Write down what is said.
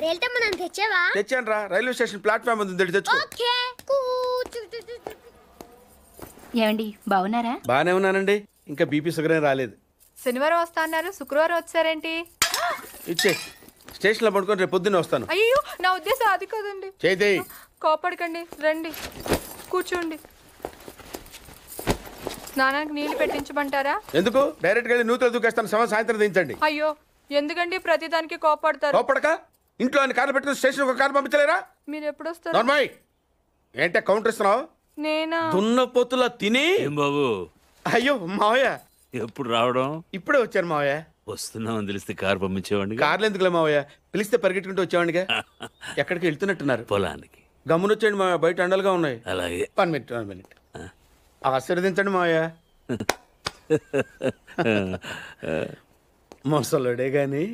రేల్టమ్మ నన్ను తెచ్చావా? తెచ్చాను రా, రైల్వే స్టేషన్ ప్లాట్ఫామ్ ఉంది, తెచ్చుకో. ఓకే. ఏమండి బాగున్నారా? బానే ఉన్నానండి, ఇంకా బీపీ షుగర్ ఏం రాలేదు. శనివారం వస్తా అన్నారు, శుక్రవారం వచ్చారేంటి? ఇచ్చే స్టేషన్ లో పడుకొని రేపు పొద్దున్నే వస్తాను. అయ్యో నా ఉద్దేశం అది కాదండి. చేయి. కోపడకండి, రండి కూర్చోండి. స్నానానికి నీళ్లు పెట్టించమంటారా? ఎందుకు? డైరెక్ట్ గా నూతులు దూకేస్తాను, సాయంత్రం దించండి. అయ్యో ఎందుకండి ప్రతిదానికి కోపడతారు? కోపడక ఇంట్లో అన్ని కార్లు పెట్టుకుని స్టేషన్ ఒక కారు పంపించలేరా? మీరు ఎప్పుడు వస్తారు? నార్మల్ ఏంటే కౌంటర్ ఇస్తున్నావు? నేనా? దున్నపోతులా తిని. ఏం బాబు అయ్యో మావయ్య, ఎప్పుడు రావడం? ఇప్పుడే వచ్చాను మావయ్య. వస్తున్నామని తెలిస్తే కారు పంపించేవాడిని. కార్లు ఎందుకులే మావయ్య, పిలిస్తే పరిగెట్టుకుంటూ వచ్చేవాడిగా. ఎక్కడికి వెళ్తున్నట్టున్నారు? పొలానికి. గమ్మునొచ్చేయండి మావయ్య, బయట అండలుగా ఉన్నాయి. అలాగే. 1 మినిట్. ఆశీర్వదించండి మావయ్య. మొసలుడే గాని